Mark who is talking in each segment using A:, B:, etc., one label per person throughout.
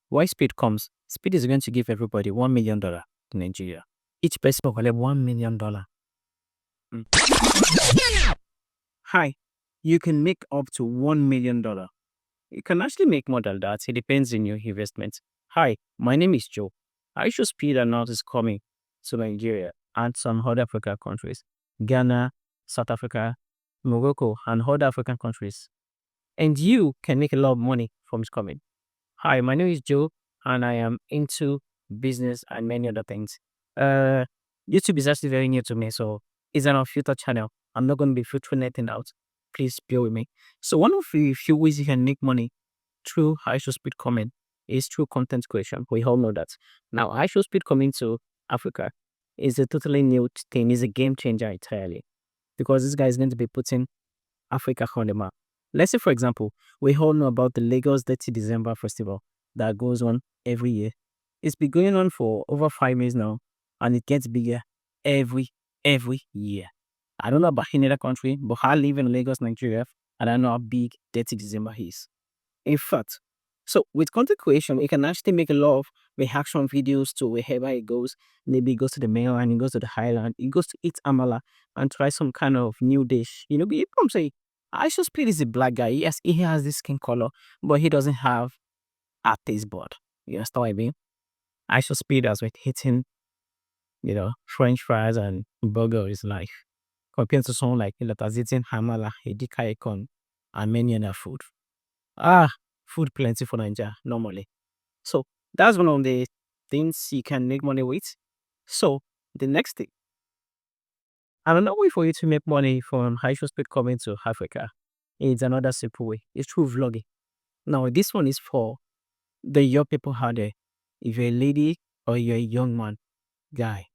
A: Why Speed comes? Speed is going to give everybody $1 million in Nigeria. Each person will collect $1 million. Hi, you can make up to $1 million. You can actually make more than that. It depends on your investment. Hi, my name is Joe. Ishowspeed announced is coming to Nigeria and some other African countries, Ghana, South Africa, Morocco, and other African countries. And you can make a lot of money from its coming. Hi, my name is Joe, and I am into business and many other things. Uh, YouTube is actually very new to me, so it's an unfiltered channel. I'm not going to be filtering anything out. Please bear with me. So one of the few ways you can make money through high show speed comment is through content creation. We all know that. Now, high show speed coming to Africa is a totally new thing. It's a game changer entirely because this guy is going to be putting Africa on the map. Let's say, for example, we all know about the Lagos 30 December festival that goes on every year. It's been going on for over 5 years now, and it gets bigger every year. I don't know about any other country, but I live in Lagos, Nigeria, and I know how big 30 December is. In fact, so with content creation, you can actually make a lot of reaction videos to wherever it goes. Maybe it goes to the mainland, it goes to the highland, it goes to eat amala and try some kind of new dish. You know, you come say, I should split is a black guy. Yes, he has this skin color, but he doesn't have a taste bud. You understand what I mean? I should speed as with hitting, French fries and burger is life. Compared to someone like that has eaten hamala, edika icon, and many other food. Food plenty for Nigeria normally. So that's one of the things you can make money with. So the next thing, another way for you to make money from high show speed coming to Africa is another simple way. It's through vlogging. Now this one is for the young people out there. If you're a lady or you're a young man, guy.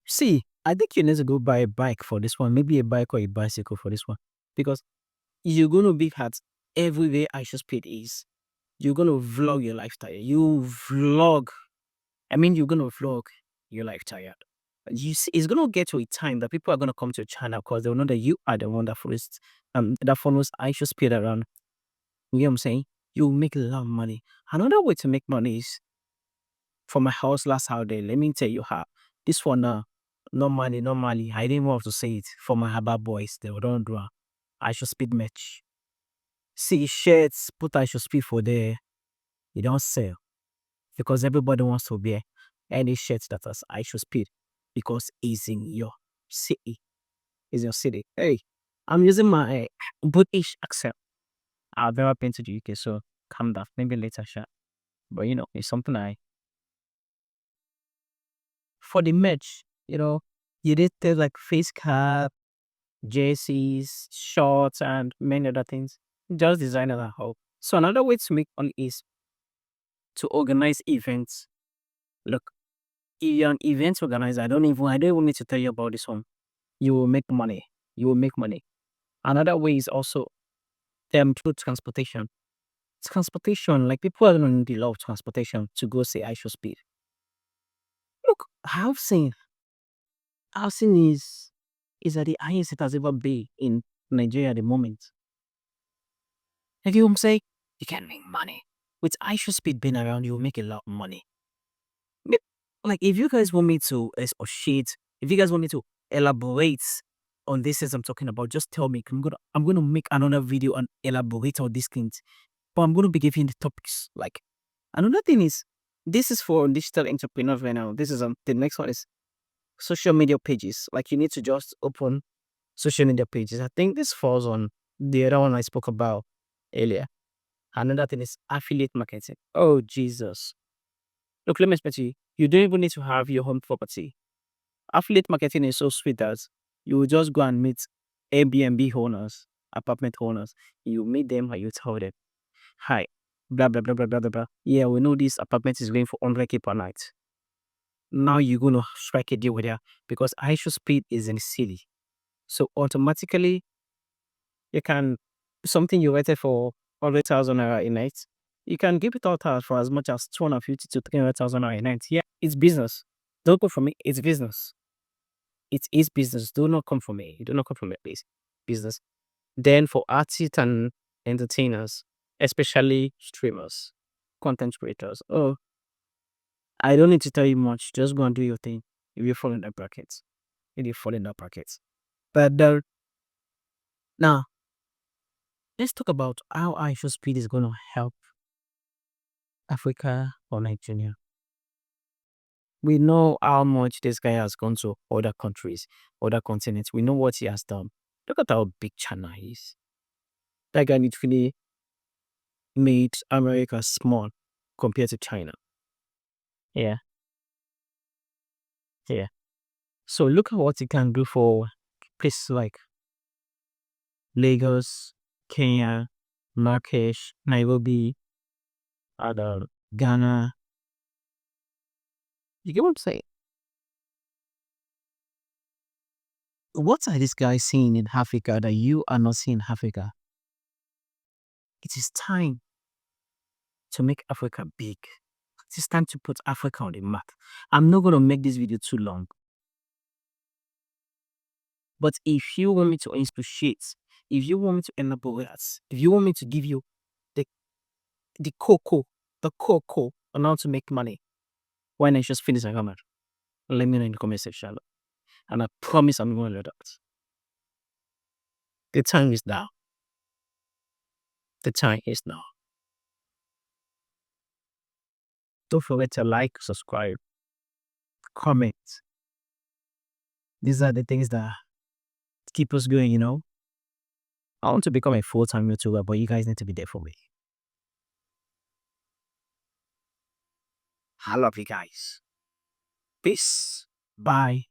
A: See, I think you need to go buy a bike for this one, maybe a bike or a bicycle for this one. Because you're gonna be at everywhere high show speed is. You're gonna vlog your lifestyle. You're gonna vlog your lifestyle. You see, it's gonna get to a time that people are gonna come to your channel because they'll know that you are the one that follows Aisha Speed around. You know what I'm saying? You'll make a lot of money. Another way to make money is for my house last Saturday. Let me tell you how. This one normally, I didn't want to say it for my Haba boys. They don't do Aisha Speed match. See shirts, put Aisha Speed for there. You don't sell because everybody wants to wear any shirts that has Aisha Speed because it's in your city. It's your city. Hey, I'm using my British accent. I've never been to the UK, so calm down. Maybe later, sure. But it's something for the merch. You did things like face cap, jerseys, shorts, and many other things. Just design as a whole. So another way to make money is to organize events. Look, if you're an event organizer, I don't even need to tell you about this one. You will make money. You will make money. Another way is also through transportation. Transportation, like people are going to love transportation to go say I should speed. Look, housing is at the highest it has ever been in Nigeria at the moment. If you say you can make money with I should speed being around, you'll make a lot of money. Like if you guys want me to associate, if you guys want me to elaborate on this as I'm talking about, just tell me. I'm gonna make another video and elaborate on these things. But I'm gonna be giving the topics. Like another thing is this is for digital entrepreneurs right now. This is the next one is social media pages. Like you need to just open social media pages. I think this falls on the other one I spoke about earlier. Another thing is affiliate marketing. Oh Jesus. Look, let me explain to you. You don't even need to have your home property. Affiliate marketing is so sweet that you will just go and meet Airbnb owners, apartment owners. You meet them and you tell them, hi, blah, blah, blah, blah, blah, blah, blah. Yeah, we know this apartment is going for 100K per night. Now you're going to strike a deal with her because Ishowspeed is in the city. So automatically, you can, something you rated for 100,000 naira a night, you can give it out for as much as 250 to 300,000 naira a night. Yeah, it's business. Don't go for me. It's business. It is business. Do not come for me. Do not come for me, please. Business. Then for artists and entertainers, especially streamers, content creators. Oh, I don't need to tell you much. Just go and do your thing. If you fall in that bracket, if you fall in that bracket. But now, let's talk about how Ishowspeed is going to help Africa or Nigeria. We know how much this guy has gone to other countries, other continents. We know what he has done. Look at how big China is. That guy literally made America small compared to China. Yeah, yeah. So look at what he can do for places like Lagos, Kenya, Marrakesh, Nairobi, and Ghana. You get what I'm saying? What are these guys seeing in Africa that you are not seeing in Africa? It is time to make Africa big. It is time to put Africa on the map. I'm not going to make this video too long. But if you want me to institute, if you want me to elaborate, if you want me to give you the the cocoa on how to make money, why not just finish a comment? Let me know in the comment section. And I promise I'm going to do that. The time is now. The time is now. Don't forget to like, subscribe, comment. These are the things that keep us going, you know. I want to become a full-time YouTuber, but you guys need to be there for me. I love you guys. Peace. Bye.